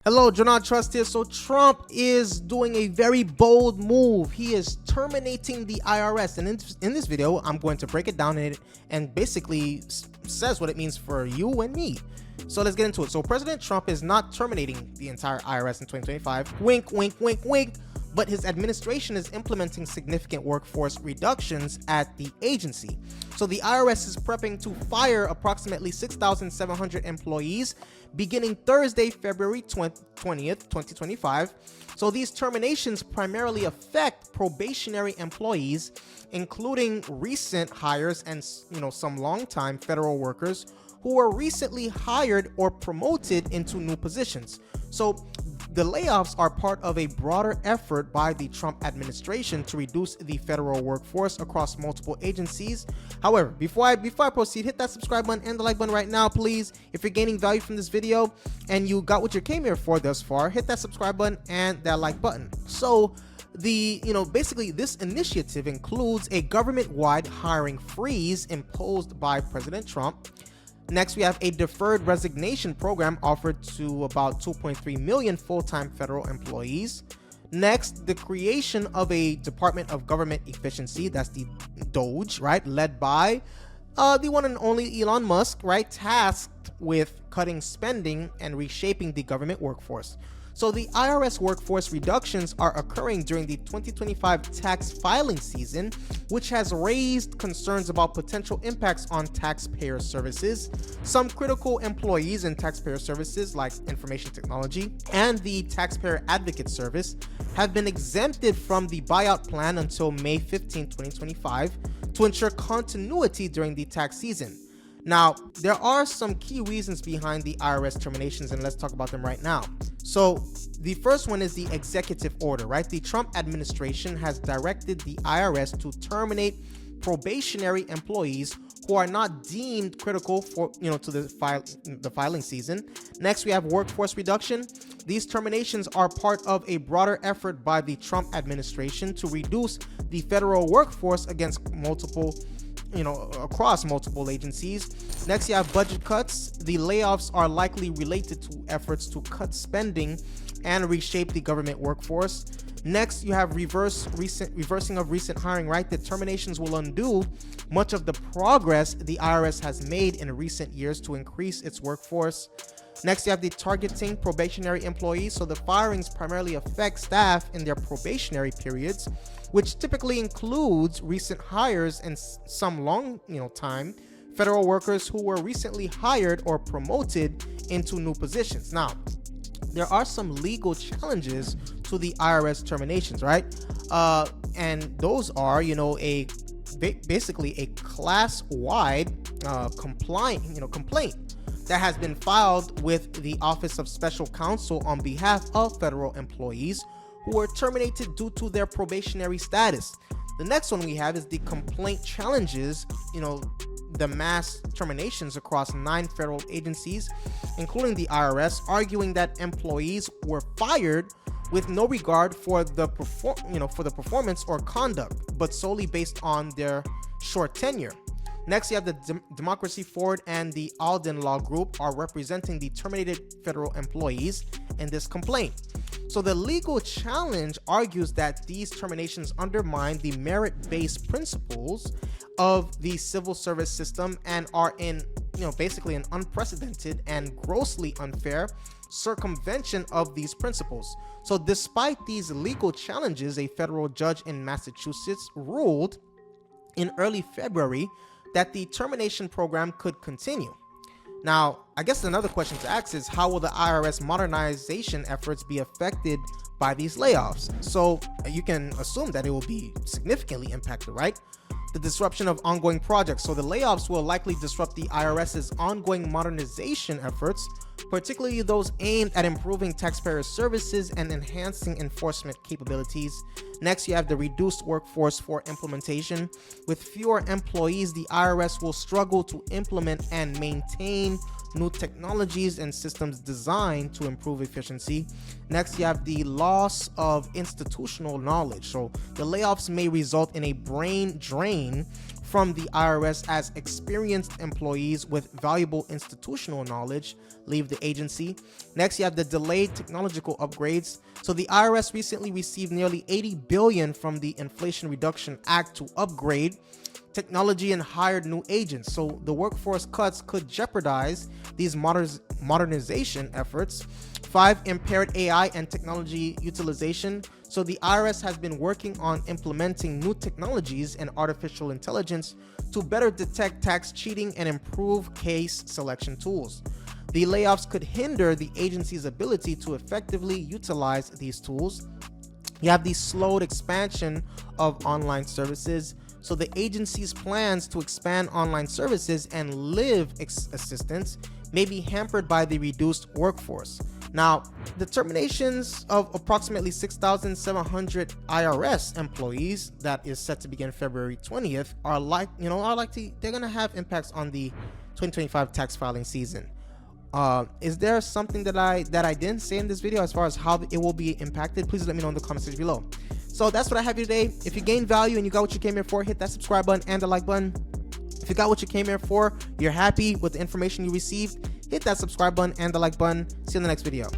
Hello, Do Not Trust here. So Trump is doing a very bold move. He is terminating the IRS. And in this video, I'm going to break it down and basically says what it means for you and me. So let's get into it. So President Trump is not terminating the entire IRS in 2025. Wink, wink, wink, wink. But his administration is implementing significant workforce reductions at the agency. So the IRS is prepping to fire approximately 6,700 employees beginning Thursday, February 20th, 2025. So these terminations primarily affect probationary employees, including recent hires and some longtime federal workers who were recently hired or promoted into new positions. So the layoffs are part of a broader effort by the Trump administration to reduce the federal workforce across multiple agencies. However, before I proceed, hit that subscribe button and the like button right now, please. If you're gaining value from this video and you got what you came here for thus far, hit that subscribe button and that like button. So basically this initiative includes a government-wide hiring freeze imposed by President Trump. Next, we have a deferred resignation program offered to about 2.3 million full-time federal employees. Next, the creation of a Department of Government Efficiency, that's the DOGE, right, led by the one and only Elon Musk, right, tasked with cutting spending and reshaping the government workforce. So the IRS workforce reductions are occurring during the 2025 tax filing season, which has raised concerns about potential impacts on taxpayer services. Some critical employees in taxpayer services like information technology and the Taxpayer Advocate Service have been exempted from the buyout plan until May 15, 2025 to ensure continuity during the tax season. Now, there are some key reasons behind the IRS terminations, and let's talk about them right now. So the first one is the executive order, right? The Trump administration has directed the IRS to terminate probationary employees who are not deemed critical for, to the filing season. Next, we have workforce reduction. These terminations are part of a broader effort by the Trump administration to reduce the federal workforce across multiple agencies. Next, you have budget cuts. The layoffs are likely related to efforts to cut spending and reshape the government workforce. Next, you have reversing of recent hiring, right? The terminations will undo much of the progress the IRS has made in recent years to increase its workforce. Next, you have the targeting probationary employees. So the firings primarily affect staff in their probationary periods, which typically includes recent hires and some time federal workers who were recently hired or promoted into new positions. Now, there are some legal challenges to the IRS terminations, right? And those are, basically a class-wide complaint that has been filed with the Office of Special Counsel on behalf of federal employees who were terminated due to their probationary status. The next one we have is the complaint challenges, the mass terminations across 9 federal agencies, including the IRS, arguing that employees were fired with no regard for the performance or conduct, but solely based on their short tenure. Next, you have the Democracy Forward and the Alden Law Group are representing the terminated federal employees in this complaint. So the legal challenge argues that these terminations undermine the merit-based principles of the civil service system and are basically an unprecedented and grossly unfair circumvention of these principles. So despite these legal challenges, a federal judge in Massachusetts ruled in early February that the termination program could continue. Now, I guess another question to ask is, how will the IRS modernization efforts be affected by these layoffs? So you can assume that it will be significantly impacted, right? The disruption of ongoing projects. So the layoffs will likely disrupt the IRS's ongoing modernization efforts, particularly those aimed at improving taxpayer services and enhancing enforcement capabilities. Next, you have the reduced workforce for implementation. With fewer employees, the IRS will struggle to implement and maintain new technologies and systems designed to improve efficiency. Next, you have the loss of institutional knowledge. So the layoffs may result in a brain drain from the IRS as experienced employees with valuable institutional knowledge leave the agency. Next, you have the delayed technological upgrades. So the IRS recently received nearly $80 billion from the Inflation Reduction Act to upgrade technology and hired new agents. So the workforce cuts could jeopardize these modernization efforts. 5, impaired AI and technology utilization. So the IRS has been working on implementing new technologies and artificial intelligence to better detect tax cheating and improve case selection tools. The layoffs could hinder the agency's ability to effectively utilize these tools. You have the slowed expansion of online services. So the agency's plans to expand online services and live assistance may be hampered by the reduced workforce. Now, the terminations of approximately 6,700 IRS employees that is set to begin February 20th they're going to have impacts on the 2025 tax filing season. Is there something that I didn't say in this video as far as how it will be impacted? Please let me know in the comment section below. So that's what I have here today. If you gained value and you got what you came here for, hit that subscribe button and the like button. If you got what you came here for, you're happy with the information you received, hit that subscribe button and the like button. See you in the next video.